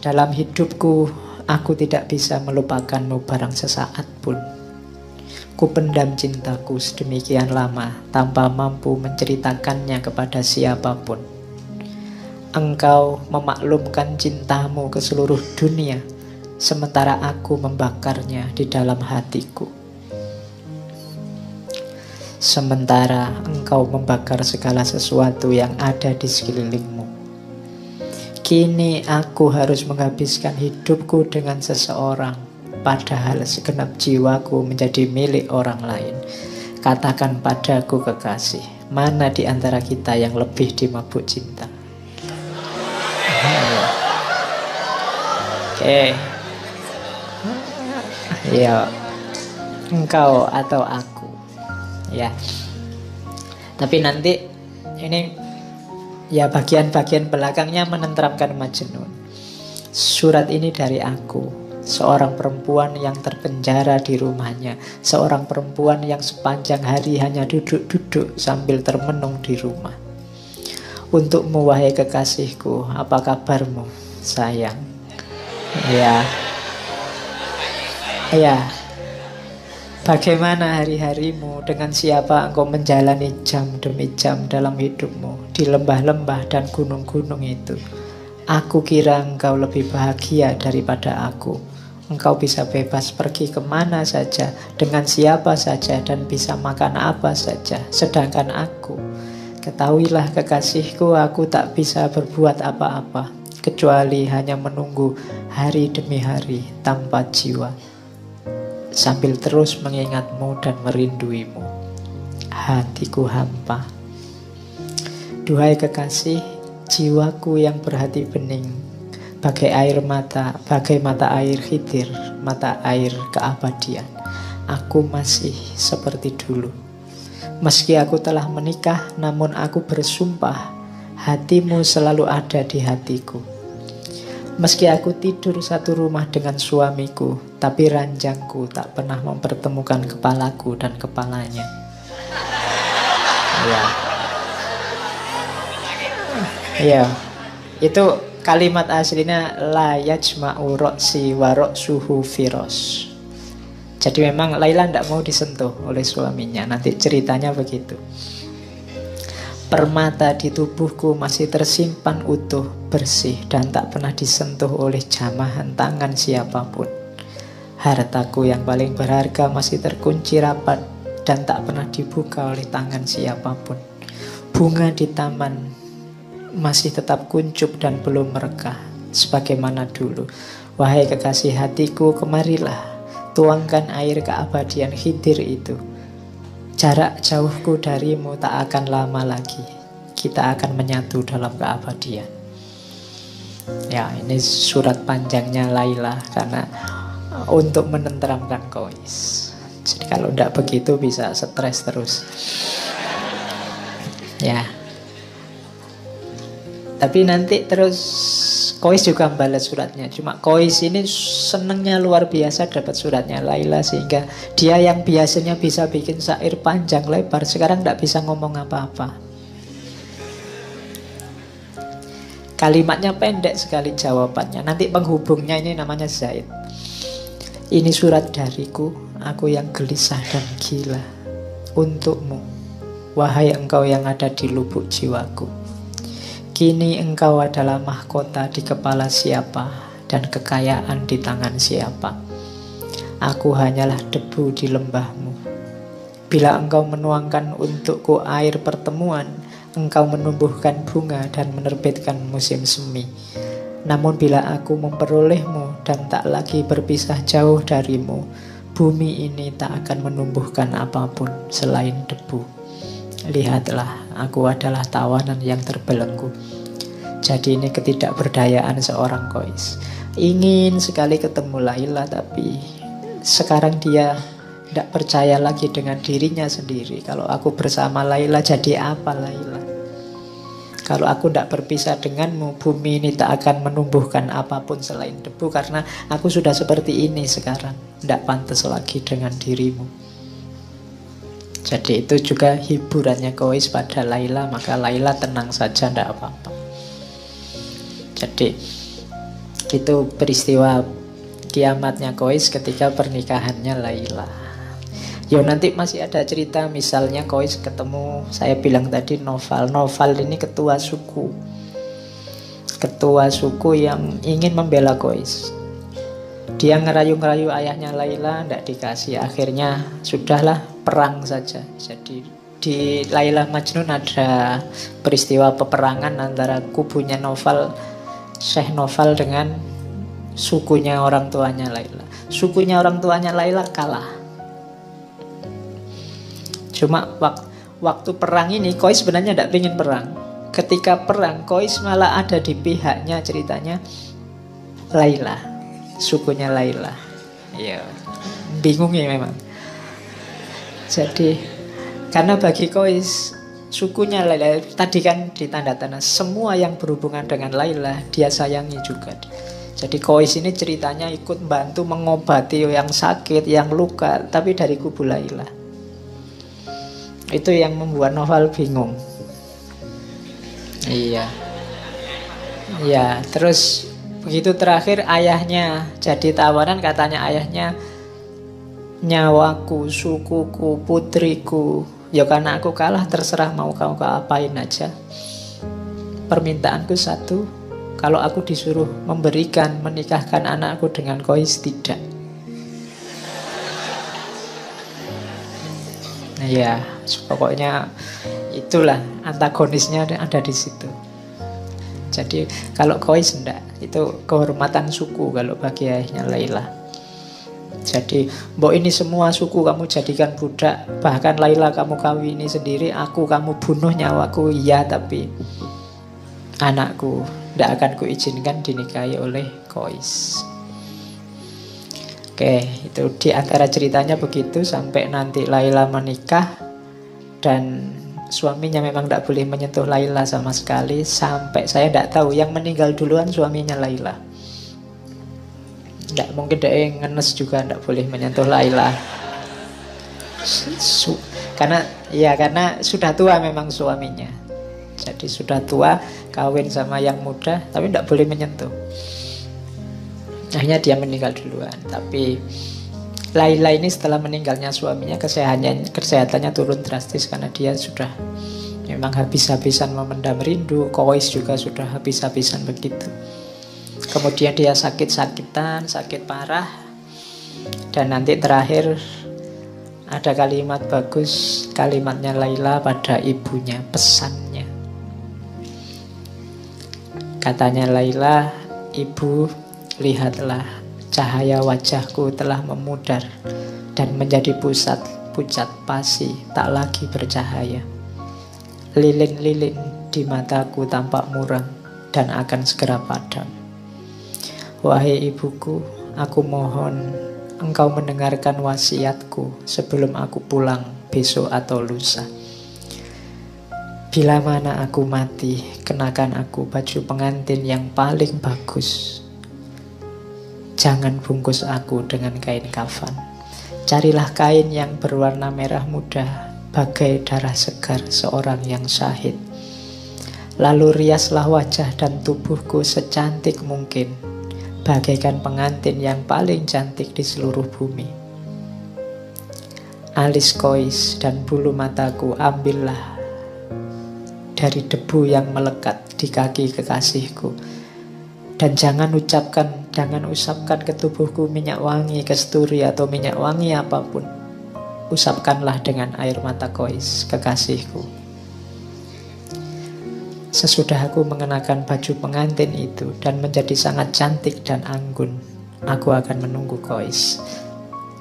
Dalam hidupku, aku tidak bisa melupakanmu barang sesaat pun. Ku pendam cintaku sedemikian lama tanpa mampu menceritakannya kepada siapapun. Engkau memaklumkan cintamu ke seluruh dunia, sementara aku membakarnya di dalam hatiku. Sementara engkau membakar segala sesuatu yang ada di sekelilingmu. Kini aku harus menghabiskan hidupku dengan seseorang, padahal segenap jiwaku menjadi milik orang lain. Katakan padaku kekasih, mana di antara kita yang lebih dimabuk cinta? Oke. Ya, engkau atau aku. Ya. Tapi nanti ini ya bagian-bagian belakangnya menenteramkan Majnun. Surat ini dari aku, seorang perempuan yang terpenjara di rumahnya, seorang perempuan yang sepanjang hari hanya duduk-duduk sambil termenung di rumah. Untukmu wahai kekasihku, apa kabarmu sayang? Ya. Bagaimana hari-harimu? Dengan siapa engkau menjalani jam demi jam dalam hidupmu di lembah-lembah dan gunung-gunung itu? Aku kira engkau lebih bahagia daripada aku. Engkau bisa bebas pergi kemana saja, dengan siapa saja, dan bisa makan apa saja. Sedangkan aku, ketahuilah kekasihku, aku tak bisa berbuat apa-apa kecuali hanya menunggu hari demi hari tanpa jiwa, sambil terus mengingatmu dan merinduimu. Hatiku hampa. Duhai kekasih, jiwaku yang berhati bening, bagai mata air Khidir, mata air keabadian. Aku masih seperti dulu. Meski aku telah menikah, namun aku bersumpah, hatimu selalu ada di hatiku. Meski aku tidur satu rumah dengan suamiku, tapi ranjangku tak pernah mempertemukan kepalaku dan kepalanya. Ya, itu kalimat aslinya la yajma'u ra'si wa ra'suhu firos. Jadi memang Laila tidak mau disentuh oleh suaminya. Nanti ceritanya begitu. Permata di tubuhku masih tersimpan utuh, bersih, dan tak pernah disentuh oleh jamahan tangan siapapun. Hartaku yang paling berharga masih terkunci rapat dan tak pernah dibuka oleh tangan siapapun. Bunga di taman masih tetap kuncup dan belum merekah sebagaimana dulu. Wahai kekasih hatiku, kemarilah, tuangkan air keabadian Khidir itu. Jarak jauhku darimu tak akan lama lagi. Kita akan menyatu dalam keabadian. Ya, ini surat panjangnya Laila karena untuk menenteramkan Qais. Jadi kalau tidak begitu bisa stres terus. Ya. Tapi nanti terus Qais juga membalas suratnya. Cuma Qais ini senengnya luar biasa dapat suratnya Laila, sehingga dia yang biasanya bisa bikin syair panjang lebar sekarang tidak bisa ngomong apa-apa. Kalimatnya pendek sekali jawabannya. Nanti penghubungnya ini namanya Zaid. Ini surat dariku, aku yang gelisah dan gila. Untukmu, wahai engkau yang ada di lubuk jiwaku. Kini engkau adalah mahkota di kepala siapa dan kekayaan di tangan siapa. Aku hanyalah debu di lembahmu. Bila engkau menuangkan untukku air pertemuan, engkau menumbuhkan bunga dan menerbitkan musim semi. Namun bila aku memperolehmu dan tak lagi berpisah jauh darimu, bumi ini tak akan menumbuhkan apapun selain debu. Lihatlah, aku adalah tawanan yang terbelenggu. Jadi ini ketidakberdayaan seorang Qais. Ingin sekali ketemu Laila, tapi sekarang dia tidak percaya lagi dengan dirinya sendiri. Kalau aku bersama Laila, jadi apa Laila? Kalau aku tidak berpisah denganmu, bumi ini tak akan menumbuhkan apapun selain debu, karena aku sudah seperti ini sekarang. Tidak pantas lagi dengan dirimu. Jadi itu juga hiburannya Qais pada Laila, maka Laila tenang saja, tidak apa-apa. Jadi Itu peristiwa kiamatnya Kois ketika pernikahannya Laila. Ya nanti masih ada cerita, misalnya Kois ketemu, saya bilang tadi Noval. Noval ini ketua suku. Ketua suku yang ingin membela Kois. Dia ngerayu-ngerayu ayahnya Laila, tidak dikasih. Akhirnya sudahlah, perang saja. Jadi di Laila Majnun ada peristiwa peperangan antara kubunya Noval, Syekh Noval, dengan sukunya orang tuanya Laila. Sukunya orang tuanya Laila kalah. Cuma waktu perang ini Kois sebenarnya tidak ingin perang. Ketika perang Kois malah ada di pihaknya, ceritanya Laila, sukunya Laila. Iya, bingung ya memang. Jadi karena bagi Kois sukunya Laila, tadi kan di tanda-tanda semua yang berhubungan dengan Laila dia sayangi juga. Jadi Kois ini ceritanya ikut bantu mengobati yang sakit, yang luka, tapi dari kubu Laila. Itu yang membuat Noval bingung. Iya. Ya, terus begitu terakhir ayahnya jadi tawanan, katanya ayahnya, nyawaku, sukuku, putriku, ya karena aku kalah terserah mau kau apain aja. Permintaanku satu, kalau aku disuruh memberikan, menikahkan anakku dengan Kois, tidak. Ya, pokoknya itulah antagonisnya ada di situ. Jadi kalau Kois enggak, itu kehormatan suku kalau bagi ayahnya Laila. Jadi, mbok ini semua suku kamu jadikan budak, bahkan Laila kamu kawini sendiri, aku kamu bunuh nyawaku, iya, tapi anakku tidak akan kuizinkan dinikahi oleh Kois. Oke, itu di antara ceritanya begitu sampai nanti Laila menikah dan suaminya memang tidak boleh menyentuh Laila sama sekali, sampai saya tidak tahu yang meninggal duluan suaminya Laila. Tidak mungkin dia ngenes juga, tidak boleh menyentuh Laila. Karena sudah tua memang suaminya. Jadi sudah tua, kawin sama yang muda, tapi tidak boleh menyentuh. Akhirnya dia meninggal duluan. Tapi Laila ini setelah meninggalnya suaminya, kesehatannya turun drastis karena dia sudah memang habis-habisan memendam rindu. Kois juga sudah habis-habisan begitu. Kemudian dia sakit-sakitan, sakit parah. Dan nanti terakhir ada kalimat bagus, kalimatnya Laila pada ibunya, pesannya. Katanya Laila, ibu, lihatlah, cahaya wajahku telah memudar dan menjadi pucat pasi, tak lagi bercahaya. Lilin-lilin di mataku tampak muram dan akan segera padam. Wahai ibuku, aku mohon engkau mendengarkan wasiatku sebelum aku pulang besok atau lusa. Bila mana aku mati, kenakan aku baju pengantin yang paling bagus. Jangan bungkus aku dengan kain kafan. Carilah kain yang berwarna merah muda, bagai darah segar seorang yang syahid. Lalu riaslah wajah dan tubuhku secantik mungkin, bagaikan pengantin yang paling cantik di seluruh bumi. Alis Kois dan bulu mataku ambillah dari debu yang melekat di kaki kekasihku. Dan jangan usapkan ke tubuhku minyak wangi kesturi atau minyak wangi apapun. Usapkanlah dengan air mata Kois, kekasihku. Sesudah aku mengenakan baju pengantin itu dan menjadi sangat cantik dan anggun, aku akan menunggu Kois.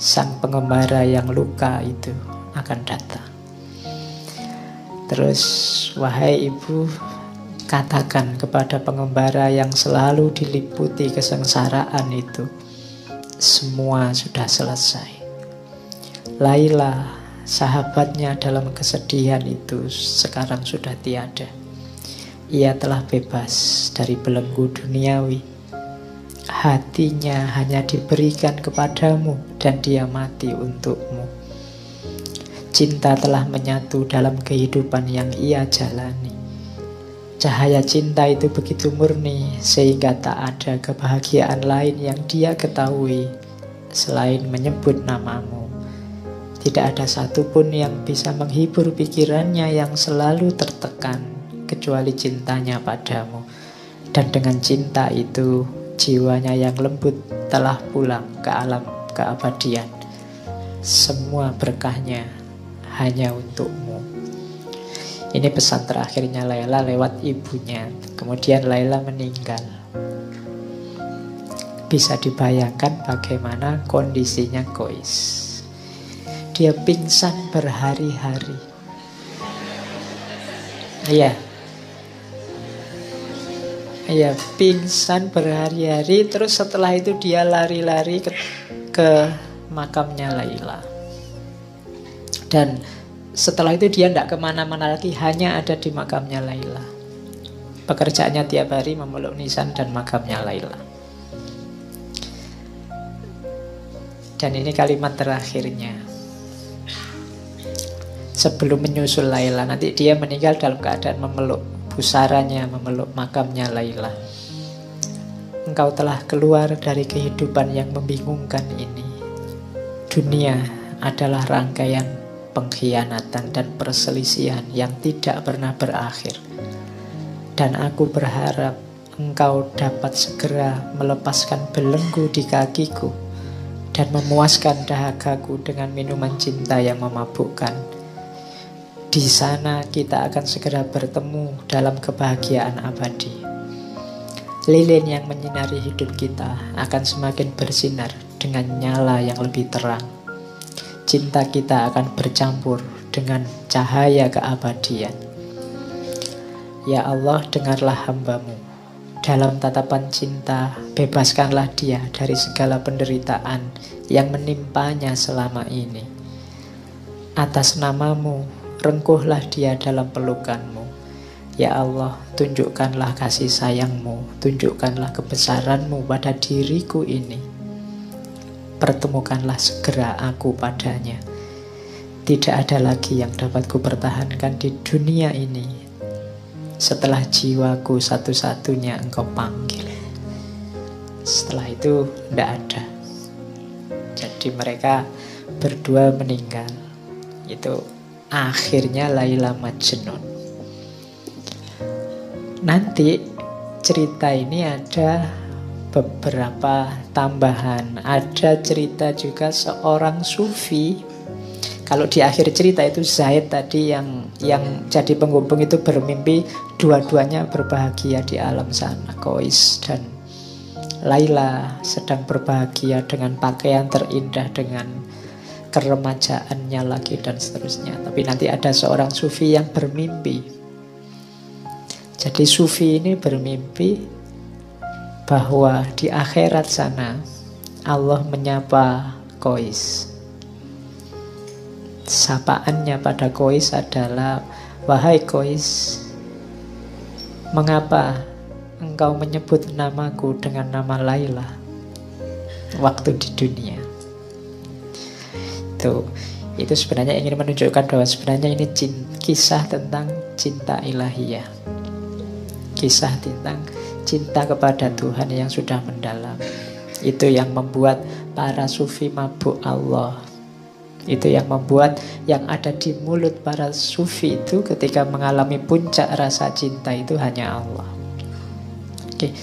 Sang pengembara yang luka itu akan datang. Terus, wahai ibu, katakan kepada pengembara yang selalu diliputi kesengsaraan itu, semua sudah selesai. Laila, sahabatnya dalam kesedihan itu, sekarang sudah tiada. Ia telah bebas dari belenggu duniawi. Hatinya hanya diberikan kepadamu dan dia mati untukmu. Cinta telah menyatu dalam kehidupan yang ia jalani. Cahaya cinta itu begitu murni sehingga tak ada kebahagiaan lain yang dia ketahui selain menyebut namamu. Tidak ada satupun yang bisa menghibur pikirannya yang selalu tertekan kecuali cintanya padamu. Dan dengan cinta itu jiwanya yang lembut telah pulang ke alam keabadian. Semua berkahnya hanya untukmu. Ini pesan terakhirnya Laila lewat ibunya. Kemudian Laila meninggal. Bisa dibayangkan bagaimana kondisinya Qais. Dia pingsan berhari-hari. Iya, pingsan berhari-hari. Terus setelah itu dia lari-lari ke makamnya Laila. Dan setelah itu dia tidak kemana-mana lagi, hanya ada di makamnya Laila. Pekerjaannya tiap hari memeluk nisan dan makamnya Laila. Dan ini kalimat terakhirnya. Sebelum menyusul Laila, nanti dia meninggal dalam keadaan memeluk pusaranya, memeluk makamnya Laila. Engkau telah keluar dari kehidupan yang membingungkan ini. Dunia adalah rangkaian pengkhianatan dan perselisihan yang tidak pernah berakhir. Dan aku berharap engkau dapat segera melepaskan belenggu di kakiku dan memuaskan dahagaku dengan minuman cinta yang memabukkan. Di sana kita akan segera bertemu dalam kebahagiaan abadi. Lilin yang menyinari hidup kita akan semakin bersinar dengan nyala yang lebih terang. Cinta kita akan bercampur dengan cahaya keabadian. Ya Allah, dengarlah hamba-Mu. Dalam tatapan cinta, bebaskanlah dia dari segala penderitaan yang menimpanya selama ini. Atas nama-Mu, rengkuhlah dia dalam pelukan-Mu. Ya Allah, tunjukkanlah kasih sayang-Mu, tunjukkanlah kebesaran-Mu pada diriku ini. Pertemukanlah segera aku padanya. Tidak ada lagi yang dapat kupertahankan di dunia ini setelah jiwaku satu-satunya Engkau panggil. Setelah itu tidak ada. Jadi mereka berdua meninggal. Itu akhirnya Laila Majnun. Nanti cerita ini ada beberapa tambahan. Ada cerita juga seorang sufi. Kalau di akhir cerita itu Zaid tadi yang jadi penghubung itu bermimpi dua-duanya berbahagia di alam sana. Qais dan Laila sedang berbahagia dengan pakaian terindah, dengan keremajaannya lagi dan seterusnya. Tapi nanti ada seorang sufi yang bermimpi. Jadi sufi ini bermimpi bahwa di akhirat sana Allah menyapa Qais. Sapaannya pada Qais adalah, wahai Qais, mengapa engkau menyebut namaku dengan nama Laila waktu di dunia? Itu sebenarnya ingin menunjukkan bahwa sebenarnya ini kisah tentang cinta ilahiyah. Kisah tentang cinta kepada Tuhan yang sudah mendalam. Itu yang membuat para sufi mabuk Allah. Itu yang membuat yang ada di mulut para sufi itu ketika mengalami puncak rasa cinta itu hanya Allah. Oke.